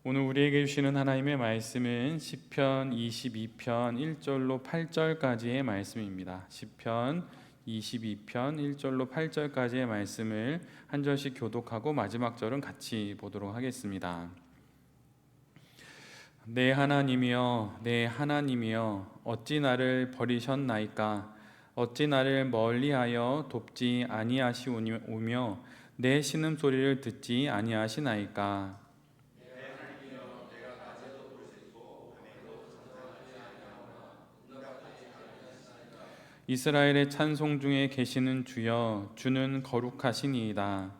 오늘 우리에게 주시는 하나님의 말씀은 시편 22편 1절로 8절까지의 말씀입니다. 시편 22편 1절로 8절까지의 말씀을 한 절씩 교독하고 마지막 절은 같이 보도록 하겠습니다. 내 하나님이여, 내 하나님이여, 어찌 나를 버리셨나이까? 어찌 나를 멀리하여 돕지 아니하시오며 내 신음소리를 듣지 아니하시나이까? 이스라엘의 찬송 중에 계시는 주여, 주는 거룩하시니이다.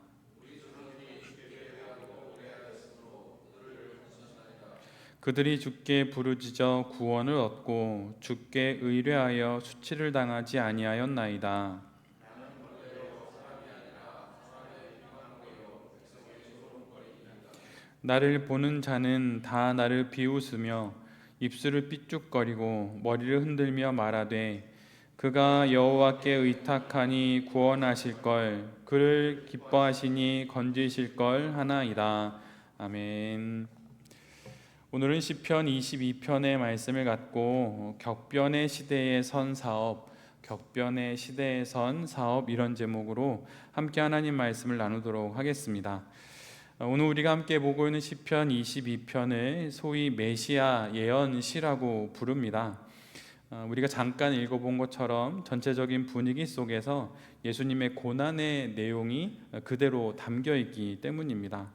그들이 주께 부르짖어 구원을 얻고 주께 의뢰하여 수치를 당하지 아니하였나이다. 나를 보는 자는 다 나를 비웃으며 입술을 삐죽거리고 머리를 흔들며 말하되 그가 여호와께 의탁하니 구원하실 걸, 그를 기뻐하시니 건지실 걸 하나이다. 아멘. 오늘은 시편 22편의 말씀을 갖고 격변의 시대에 선 사업, 격변의 시대에 선 사업, 이런 제목으로 함께 하나님 말씀을 나누도록 하겠습니다. 오늘 우리가 함께 보고 있는 시편 22편을 소위 메시아 예언시라고 부릅니다. 우리가 잠깐 읽어본 것처럼 전체적인 분위기 속에서 예수님의 고난의 내용이 그대로 담겨 있기 때문입니다.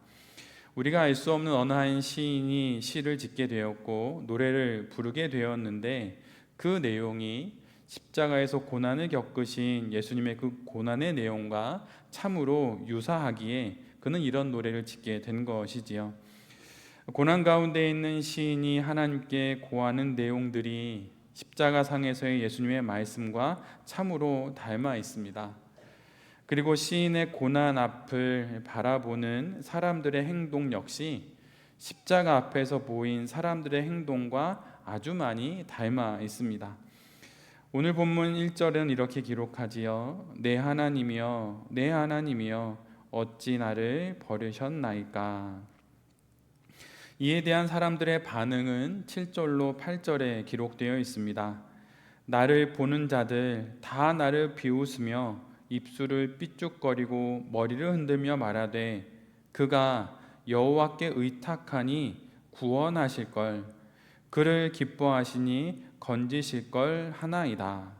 우리가 알 수 없는 어느 한 시인이 시를 짓게 되었고 노래를 부르게 되었는데 그 내용이 십자가에서 고난을 겪으신 예수님의 그 고난의 내용과 참으로 유사하기에 그는 이런 노래를 짓게 된 것이지요. 고난 가운데 있는 시인이 하나님께 고하는 내용들이 십자가상에서의 예수님의 말씀과 참으로 닮아 있습니다. 그리고 시인의 고난 앞을 바라보는 사람들의 행동 역시 십자가 앞에서 보인 사람들의 행동과 아주 많이 닮아 있습니다. 오늘 본문 1절은 이렇게 기록하지요. 내 하나님이여, 내 하나님이여, 어찌 나를 버리셨나이까? 이에 대한 사람들의 반응은 7절로 8절에 기록되어 있습니다. 나를 보는 자들 다 나를 비웃으며 입술을 삐죽거리고 머리를 흔들며 말하되 그가 여호와께 의탁하니 구원하실 걸, 그를 기뻐하시니 건지실 걸 하나이다.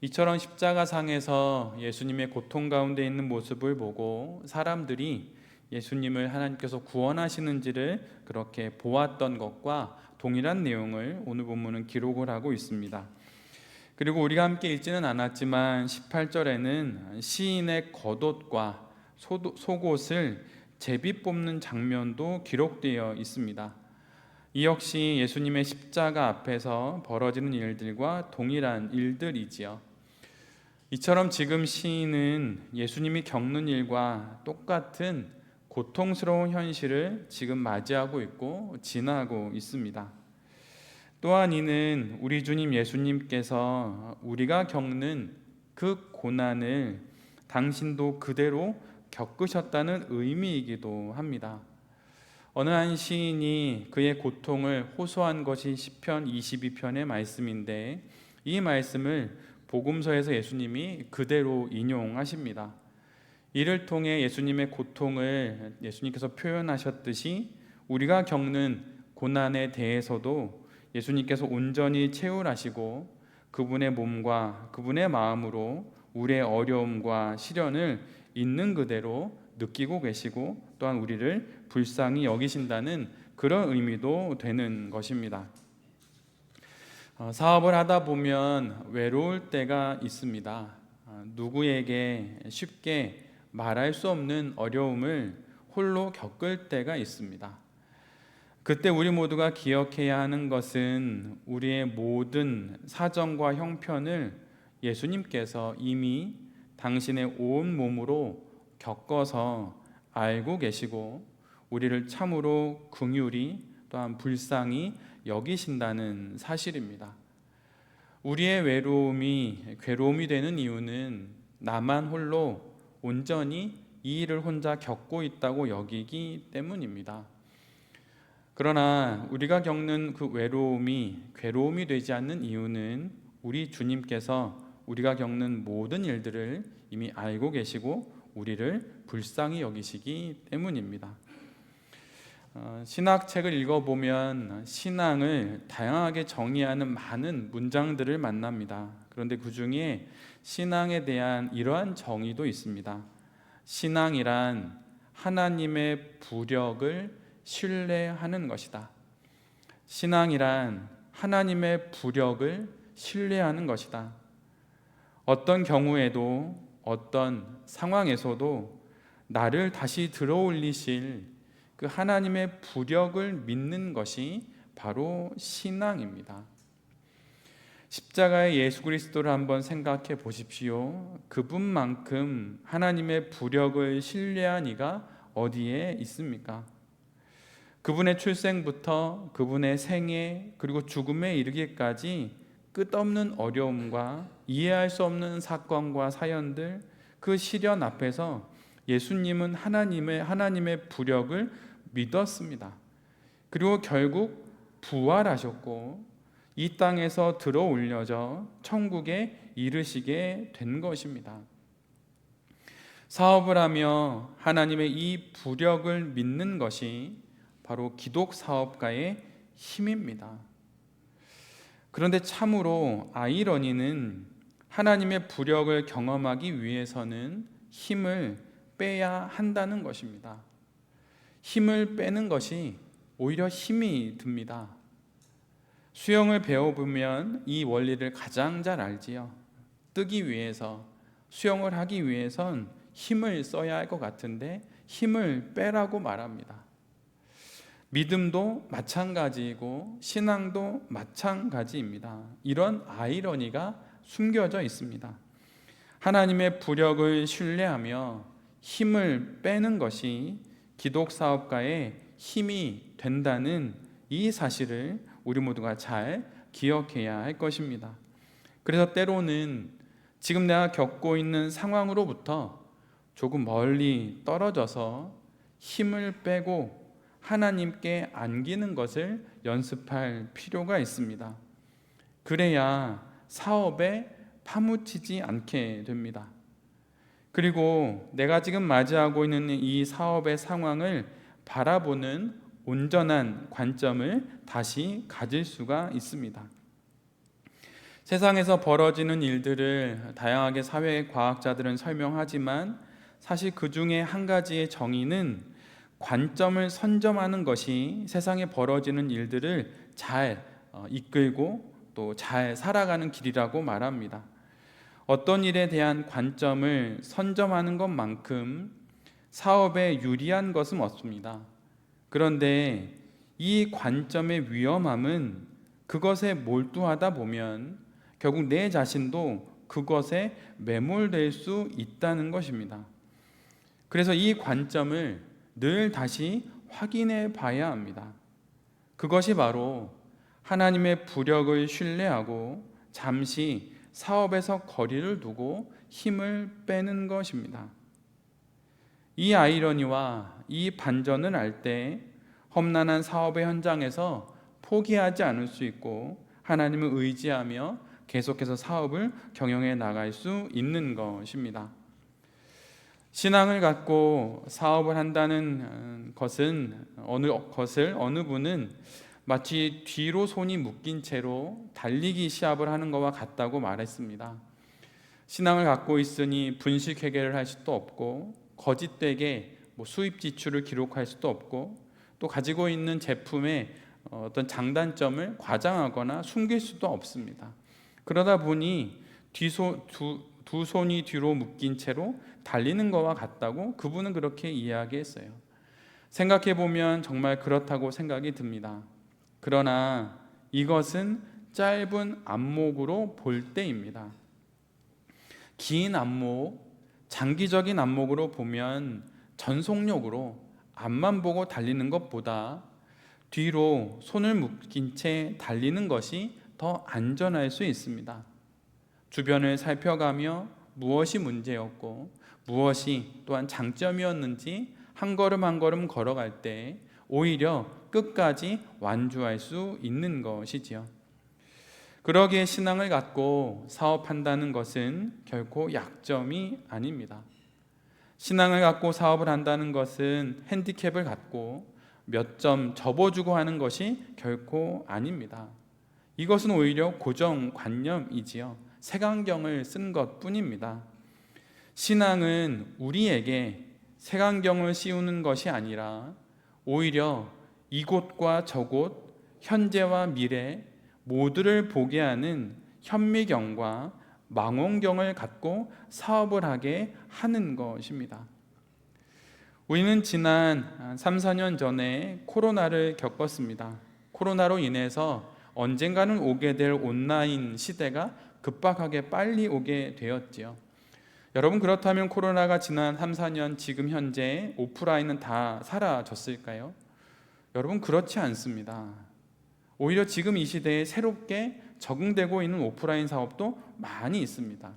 이처럼 십자가상에서 예수님의 고통 가운데 있는 모습을 보고 사람들이 예수님을 하나님께서 구원하시는지를 그렇게 보았던 것과 동일한 내용을 오늘 본문은 기록을 하고 있습니다. 그리고 우리가 함께 읽지는 않았지만 18절에는 시인의 겉옷과 속옷을 제비 뽑는 장면도 기록되어 있습니다. 이 역시 예수님의 십자가 앞에서 벌어지는 일들과 동일한 일들이지요. 이처럼 지금 시인은 예수님이 겪는 일과 똑같은 고통스러운 현실을 지금 맞이하고 있고 지나고 있습니다. 또한 이는 우리 주님 예수님께서 우리가 겪는 그 고난을 당신도 그대로 겪으셨다는 의미이기도 합니다. 어느 한 시인이 그의 고통을 호소한 것이 시편 22편의 말씀인데 이 말씀을 복음서에서 예수님이 그대로 인용하십니다. 이를 통해 예수님의 고통을 예수님께서 표현하셨듯이 우리가 겪는 고난에 대해서도 예수님께서 온전히 체울하시고 그분의 몸과 그분의 마음으로 우리의 어려움과 시련을 있는 그대로 느끼고 계시고 또한 우리를 불쌍히 여기신다는 그런 의미도 되는 것입니다. 사업을 하다 보면 외로울 때가 있습니다. 누구에게 쉽게 말할 수 없는 어려움을 홀로 겪을 때가 있습니다. 그때 우리 모두가 기억해야 하는 것은 우리의 모든 사정과 형편을 예수님께서 이미 당신의 온 몸으로 겪어서 알고 계시고 우리를 참으로 긍휼히 또한 불쌍히 여기신다는 사실입니다. 우리의 외로움이 괴로움이 되는 이유는 나만 홀로 온전히 이 일을 혼자 겪고 있다고 여기기 때문입니다. 그러나 우리가 겪는 그 외로움이 괴로움이 되지 않는 이유는 우리 주님께서 우리가 겪는 모든 일들을 이미 알고 계시고 우리를 불쌍히 여기시기 때문입니다. 신학책을 읽어보면 신앙을 다양하게 정의하는 많은 문장들을 만납니다. 그런데 그 중에 신앙에 대한 이러한 정의도 있습니다. 신앙이란 하나님의 부력을 신뢰하는 것이다. 신앙이란 하나님의 부력을 신뢰하는 것이다. 어떤 경우에도 어떤 상황에서도 나를 다시 들어올리실 그 하나님의 부력을 믿는 것이 바로 신앙입니다. 십자가의 예수 그리스도를 한번 생각해 보십시오. 그분만큼 하나님의 부력을 신뢰한 이가 어디에 있습니까? 그분의 출생부터 그분의 생애 그리고 죽음에 이르기까지 끝없는 어려움과 이해할 수 없는 사건과 사연들, 그 시련 앞에서 예수님은 하나님의 부력을 믿었습니다. 그리고 결국 부활하셨고 이 땅에서 들어 올려져 천국에 이르시게 된 것입니다. 사업을 하며 하나님의 이 부력을 믿는 것이 바로 기독 사업가의 힘입니다. 그런데 참으로 아이러니는 하나님의 부력을 경험하기 위해서는 힘을 빼야 한다는 것입니다. 힘을 빼는 것이 오히려 힘이 듭니다. 수영을 배워보면 이 원리를 가장 잘 알지요. 뜨기 위해서, 수영을 하기 위해선 힘을 써야 할 것 같은데 힘을 빼라고 말합니다. 믿음도 마찬가지이고 신앙도 마찬가지입니다. 이런 아이러니가 숨겨져 있습니다. 하나님의 부력을 신뢰하며 힘을 빼는 것이 기독 사업가의 힘이 된다는 이 사실을 우리 모두가 잘 기억해야 할 것입니다. 그래서 때로는 지금 내가 겪고 있는 상황으로부터 조금 멀리 떨어져서 힘을 빼고 하나님께 안기는 것을 연습할 필요가 있습니다. 그래야 사업에 파묻히지 않게 됩니다. 그리고 내가 지금 맞이하고 있는 이 사업의 상황을 바라보는 온전한 관점을 다시 가질 수가 있습니다. 세상에서 벌어지는 일들을 다양하게 사회과학자들은 설명하지만 사실 그 중에 한 가지의 정의는 관점을 선점하는 것이 세상에 벌어지는 일들을 잘 이끌고 또 잘 살아가는 길이라고 말합니다. 어떤 일에 대한 관점을 선점하는 것만큼 사업에 유리한 것은 없습니다. 그런데 이 관점의 위험함은 그것에 몰두하다 보면 결국 내 자신도 그것에 매몰될 수 있다는 것입니다. 그래서 이 관점을 늘 다시 확인해 봐야 합니다. 그것이 바로 하나님의 부력을 신뢰하고 잠시 사업에서 거리를 두고 힘을 빼는 것입니다. 이 아이러니와 이 반전을 알 때 험난한 사업의 현장에서 포기하지 않을 수 있고 하나님을 의지하며 계속해서 사업을 경영해 나갈 수 있는 것입니다. 신앙을 갖고 사업을 한다는 것은 어느 분은 마치 뒤로 손이 묶인 채로 달리기 시합을 하는 것과 같다고 말했습니다. 신앙을 갖고 있으니 분식 회계를 할 수도 없고 거짓되게 수입 지출을 기록할 수도 없고 또 가지고 있는 제품의 어떤 장단점을 과장하거나 숨길 수도 없습니다. 그러다 보니 두 손이 뒤로 묶인 채로 달리는 것과 같다고 그분은 그렇게 이야기했어요. 생각해 보면 정말 그렇다고 생각이 듭니다. 그러나 이것은 짧은 안목으로 볼 때입니다. 긴 안목, 장기적인 안목으로 보면 전속력으로 앞만 보고 달리는 것보다 뒤로 손을 묶인 채 달리는 것이 더 안전할 수 있습니다. 주변을 살펴가며 무엇이 문제였고 무엇이 또한 장점이었는지 한 걸음 한 걸음 걸어갈 때 오히려 끝까지 완주할 수 있는 것이지요. 그러기에 신앙을 갖고 사업한다는 것은 결코 약점이 아닙니다. 신앙을 갖고 사업을 한다는 것은 핸디캡을 갖고 몇 점 접어주고 하는 것이 결코 아닙니다. 이것은 오히려 고정관념이지요. 색안경을 쓴 것뿐입니다. 신앙은 우리에게 색안경을 씌우는 것이 아니라 오히려 이곳과 저곳, 현재와 미래 모두를 보게 하는 현미경과 망원경을 갖고 사업을 하게 하는 것입니다. 우리는 지난 3, 4년 전에 코로나를 겪었습니다. 코로나로 인해서 언젠가는 오게 될 온라인 시대가 급박하게 빨리 오게 되었지요. 여러분, 그렇다면 코로나가 지난 3, 4년 지금 현재 오프라인은 다 사라졌을까요? 여러분, 그렇지 않습니다. 오히려 지금 이 시대에 새롭게 적응되고 있는 오프라인 사업도 많이 있습니다.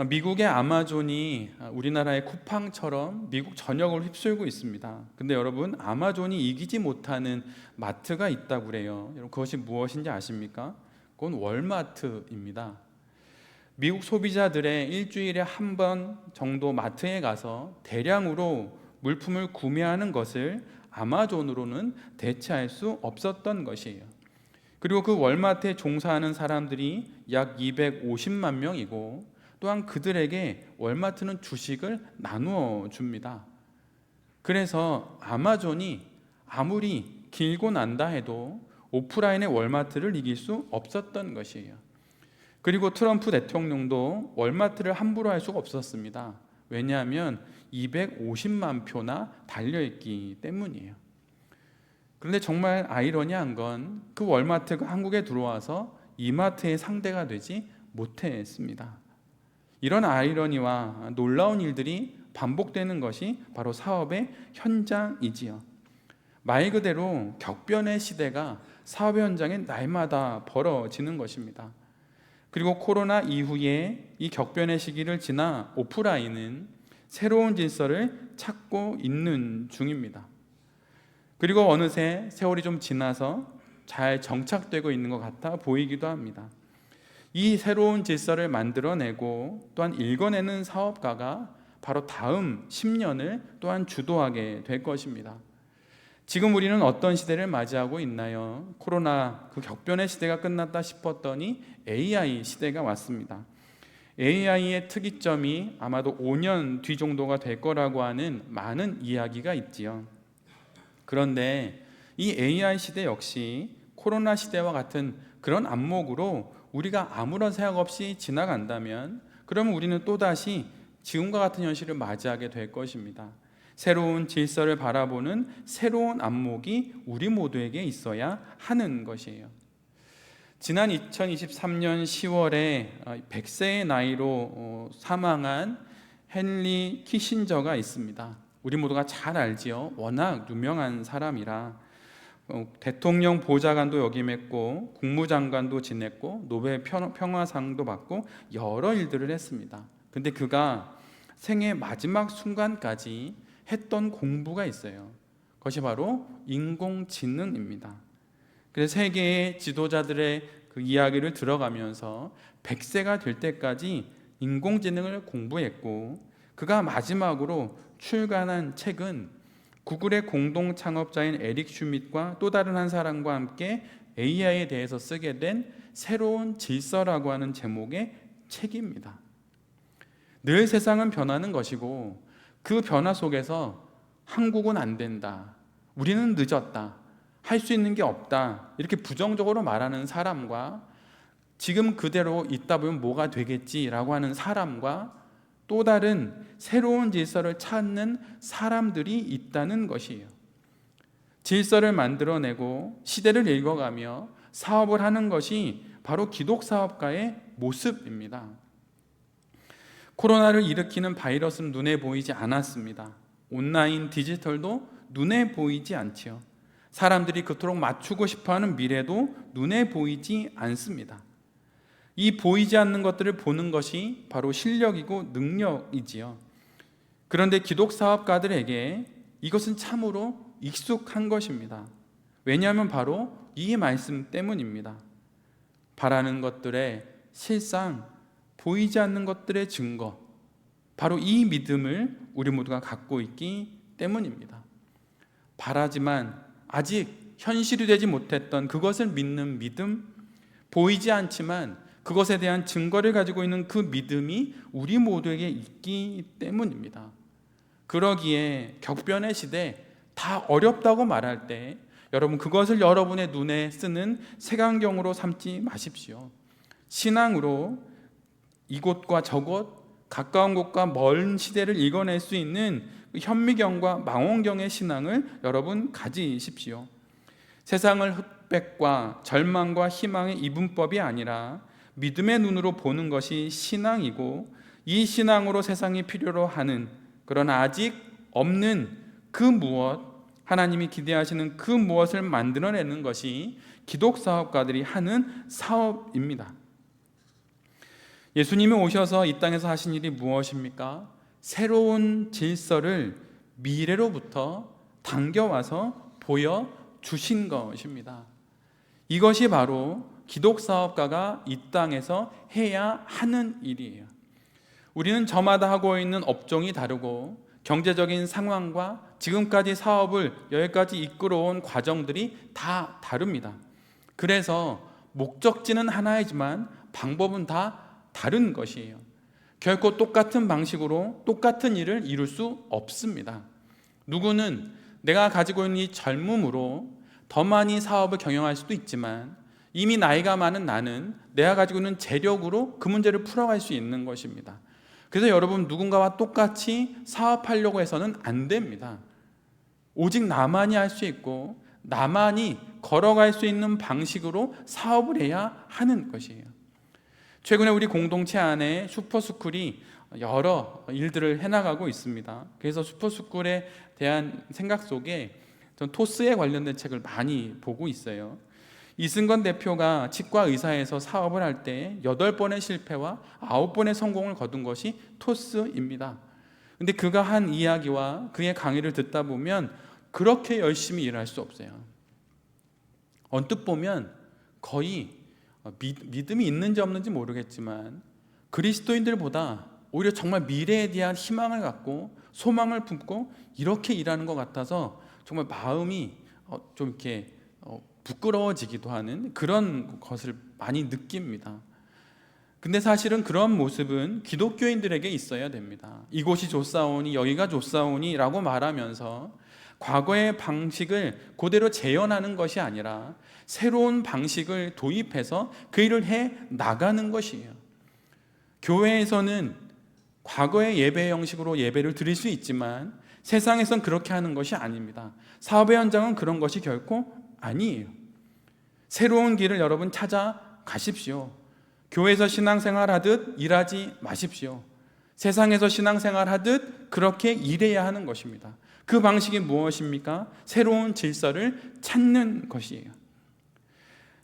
미국의 아마존이 우리나라의 쿠팡처럼 미국 전역을 휩쓸고 있습니다. 근데 여러분, 아마존이 이기지 못하는 마트가 있다고 그래요. 여러분, 그것이 무엇인지 아십니까? 그건 월마트입니다. 미국 소비자들의 일주일에 한 번 정도 마트에 가서 대량으로 물품을 구매하는 것을 아마존으로는 대체할 수 없었던 것이에요. 그리고 그 월마트에 종사하는 사람들이 약 250만 명이고, 또한 그들에게 월마트는 주식을 나누어 줍니다. 그래서 아마존이 아무리 길고 난다 해도 오프라인의 월마트를 이길 수 없었던 것이에요. 그리고 트럼프 대통령도 월마트를 함부로 할 수가 없었습니다. 왜냐하면 250만 표나 달려있기 때문이에요. 그런데 정말 아이러니한 건 그 월마트가 한국에 들어와서 이마트의 상대가 되지 못했습니다. 이런 아이러니와 놀라운 일들이 반복되는 것이 바로 사업의 현장이지요. 말 그대로 격변의 시대가 사업 현장에 날마다 벌어지는 것입니다. 그리고 코로나 이후에 이 격변의 시기를 지나 오프라인은 새로운 질서를 찾고 있는 중입니다. 그리고 어느새 세월이 좀 지나서 잘 정착되고 있는 것 같아 보이기도 합니다. 이 새로운 질서를 만들어내고 또한 읽어내는 사업가가 바로 다음 10년을 또한 주도하게 될 것입니다. 지금 우리는 어떤 시대를 맞이하고 있나요? 코로나 그 격변의 시대가 끝났다 싶었더니 AI 시대가 왔습니다. AI의 특이점이 아마도 5년 뒤 정도가 될 거라고 하는 많은 이야기가 있지요. 그런데 이 AI 시대 역시 코로나 시대와 같은 그런 안목으로 우리가 아무런 생각 없이 지나간다면, 그러면 우리는 또다시 지금과 같은 현실을 맞이하게 될 것입니다. 새로운 질서를 바라보는 새로운 안목이 우리 모두에게 있어야 하는 것이에요. 지난 2023년 10월에 100세의 나이로 사망한 헨리 키신저가 있습니다. 우리 모두가 잘 알지요. 워낙 유명한 사람이라 대통령 보좌관도 역임했고 국무장관도 지냈고 노벨 평화상도 받고 여러 일들을 했습니다. 근데 그가 생애 마지막 순간까지 했던 공부가 있어요. 그것이 바로 인공지능입니다. 그래서 세계의 지도자들의 그 이야기를 들어가면서 100세가 될 때까지 인공지능을 공부했고, 그가 마지막으로 출간한 책은 구글의 공동 창업자인 에릭 슈밋과 또 다른 한 사람과 함께 AI에 대해서 쓰게 된 새로운 질서라고 하는 제목의 책입니다. 늘 세상은 변하는 것이고 그 변화 속에서 한국은 안 된다, 우리는 늦었다, 할 수 있는 게 없다, 이렇게 부정적으로 말하는 사람과 지금 그대로 있다 보면 뭐가 되겠지라고 하는 사람과 또 다른 새로운 질서를 찾는 사람들이 있다는 것이에요. 질서를 만들어내고 시대를 읽어가며 사업을 하는 것이 바로 기독사업가의 모습입니다. 코로나를 일으키는 바이러스는 눈에 보이지 않았습니다. 온라인 디지털도 눈에 보이지 않지요. 사람들이 그토록 맞추고 싶어하는 미래도 눈에 보이지 않습니다. 이 보이지 않는 것들을 보는 것이 바로 실력이고 능력이지요. 그런데 기독 사업가들에게 이것은 참으로 익숙한 것입니다. 왜냐하면 바로 이 말씀 때문입니다. 바라는 것들의 실상, 보이지 않는 것들의 증거, 바로 이 믿음을 우리 모두가 갖고 있기 때문입니다. 바라지만 아직 현실이 되지 못했던 그것을 믿는 믿음, 보이지 않지만 그것에 대한 증거를 가지고 있는 그 믿음이 우리 모두에게 있기 때문입니다. 그러기에 격변의 시대, 다 어렵다고 말할 때 여러분 그것을 여러분의 눈에 쓰는 색안경으로 삼지 마십시오. 신앙으로 이곳과 저곳, 가까운 곳과 먼 시대를 읽어낼 수 있는 현미경과 망원경의 신앙을 여러분 가지십시오. 세상을 흑백과 절망과 희망의 이분법이 아니라 믿음의 눈으로 보는 것이 신앙이고, 이 신앙으로 세상이 필요로 하는, 그러나 아직 없는 그 무엇, 하나님이 기대하시는 그 무엇을 만들어내는 것이 기독 사업가들이 하는 사업입니다. 예수님이 오셔서 이 땅에서 하신 일이 무엇입니까? 새로운 질서를 미래로부터 당겨와서 보여주신 것입니다. 이것이 바로 기독 사업가가 이 땅에서 해야 하는 일이에요. 우리는 저마다 하고 있는 업종이 다르고 경제적인 상황과 지금까지 사업을 여기까지 이끌어온 과정들이 다 다릅니다. 그래서 목적지는 하나이지만 방법은 다 다른 것이에요. 결코 똑같은 방식으로 똑같은 일을 이룰 수 없습니다. 누구는 내가 가지고 있는 이 젊음으로 더 많이 사업을 경영할 수도 있지만, 이미 나이가 많은 나는 내가 가지고 있는 재력으로 그 문제를 풀어갈 수 있는 것입니다. 그래서 여러분, 누군가와 똑같이 사업하려고 해서는 안 됩니다. 오직 나만이 할 수 있고 나만이 걸어갈 수 있는 방식으로 사업을 해야 하는 것이에요. 최근에 우리 공동체 안에 슈퍼스쿨이 여러 일들을 해나가고 있습니다. 그래서 슈퍼스쿨에 대한 생각 속에 전 토스에 관련된 책을 많이 보고 있어요. 이승건 대표가 치과 의사에서 사업을 할 때 8번의 실패와 9번의 성공을 거둔 것이 토스입니다. 근데 그가 한 이야기와 그의 강의를 듣다 보면 그렇게 열심히 일할 수 없어요. 언뜻 보면 거의 믿음이 있는지 없는지 모르겠지만 그리스도인들보다 오히려 정말 미래에 대한 희망을 갖고 소망을 품고 이렇게 일하는 것 같아서 정말 마음이 좀 이렇게 부끄러워지기도 하는 그런 것을 많이 느낍니다. 근데 사실은 그런 모습은 기독교인들에게 있어야 됩니다. 이곳이 좋사오니 여기가 좋사오니 라고 말하면서 과거의 방식을 그대로 재현하는 것이 아니라 새로운 방식을 도입해서 그 일을 해 나가는 것이에요. 교회에서는 과거의 예배 형식으로 예배를 드릴 수 있지만 세상에선 그렇게 하는 것이 아닙니다. 사업의 현장은 그런 것이 결코 아니에요. 새로운 길을 여러분 찾아가십시오. 교회에서 신앙생활 하듯 일하지 마십시오. 세상에서 신앙생활 하듯 그렇게 일해야 하는 것입니다. 그 방식이 무엇입니까? 새로운 질서를 찾는 것이에요.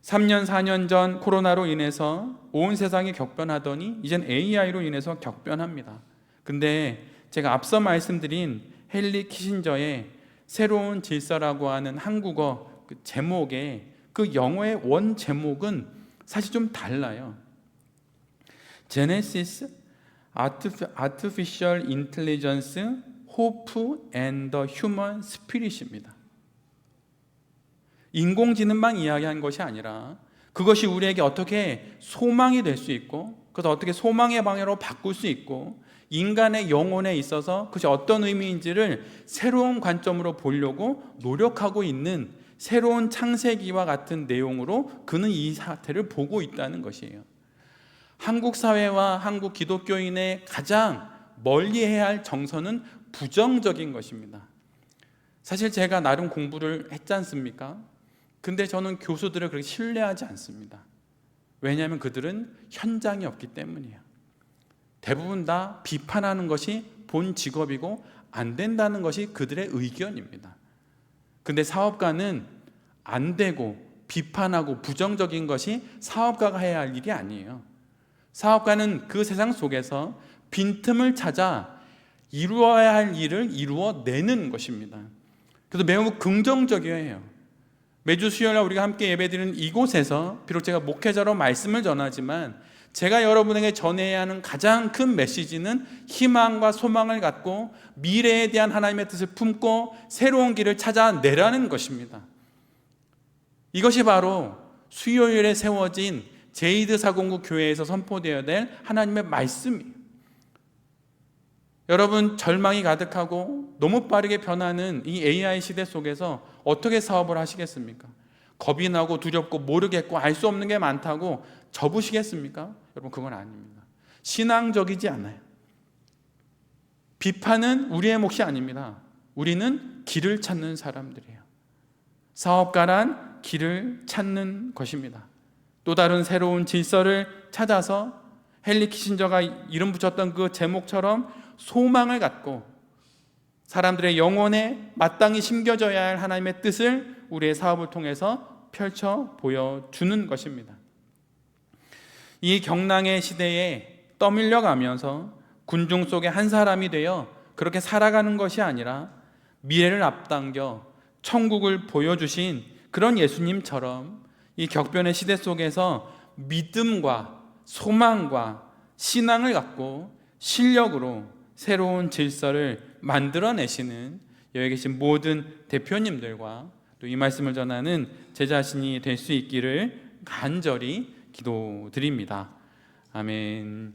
3년, 4년 전 코로나로 인해서 온 세상이 격변하더니 이젠 AI로 인해서 격변합니다. 근데 제가 앞서 말씀드린 헨리 키신저의 새로운 질서라고 하는 한국어 그 제목에 그 영어의 원 제목은 사실 좀 달라요. Genesis, Artificial Intelligence, Hope and the Human Spirit입니다. 인공지능만 이야기한 것이 아니라 그것이 우리에게 어떻게 소망이 될 수 있고 그것을 어떻게 소망의 방향으로 바꿀 수 있고 인간의 영혼에 있어서 그것이 어떤 의미인지를 새로운 관점으로 보려고 노력하고 있는 새로운 창세기와 같은 내용으로 그는 이 사태를 보고 있다는 것이에요. 한국 사회와 한국 기독교인의 가장 멀리해야 할 정서는 부정적인 것입니다. 사실 제가 나름 공부를 했지 않습니까? 근데 저는 교수들을 그렇게 신뢰하지 않습니다. 왜냐하면 그들은 현장이 없기 때문이에요. 대부분 다 비판하는 것이 본 직업이고 안 된다는 것이 그들의 의견입니다. 근데 사업가는 안 되고 비판하고 부정적인 것이 사업가가 해야 할 일이 아니에요. 사업가는 그 세상 속에서 빈틈을 찾아 이루어야 할 일을 이루어내는 것입니다. 그래서 매우 긍정적이에요. 매주 수요일날 우리가 함께 예배드리는 이곳에서 비록 제가 목회자로 말씀을 전하지만 제가 여러분에게 전해야 하는 가장 큰 메시지는 희망과 소망을 갖고 미래에 대한 하나님의 뜻을 품고 새로운 길을 찾아내라는 것입니다. 이것이 바로 수요일에 세워진 제이드 사공구 교회에서 선포되어야 될 하나님의 말씀이에요. 여러분, 절망이 가득하고 너무 빠르게 변하는 이 AI 시대 속에서 어떻게 사업을 하시겠습니까? 겁이 나고 두렵고 모르겠고 알 수 없는 게 많다고 접으시겠습니까? 여러분, 그건 아닙니다. 신앙적이지 않아요. 비판은 우리의 몫이 아닙니다. 우리는 길을 찾는 사람들이에요. 사업가란 길을 찾는 것입니다. 또 다른 새로운 질서를 찾아서 헨리 키신저가 이름 붙였던 그 제목처럼 소망을 갖고 사람들의 영혼에 마땅히 심겨져야 할 하나님의 뜻을 우리의 사업을 통해서 펼쳐 보여주는 것입니다. 이 경랑의 시대에 떠밀려 가면서 군중 속의 한 사람이 되어 그렇게 살아가는 것이 아니라 미래를 앞당겨 천국을 보여주신 그런 예수님처럼 이 격변의 시대 속에서 믿음과 소망과 신앙을 갖고 실력으로 새로운 질서를 만들어내시는 여기 계신 모든 대표님들과 또 이 말씀을 전하는 제 자신이 될 수 있기를 간절히 기도드립니다. 아멘.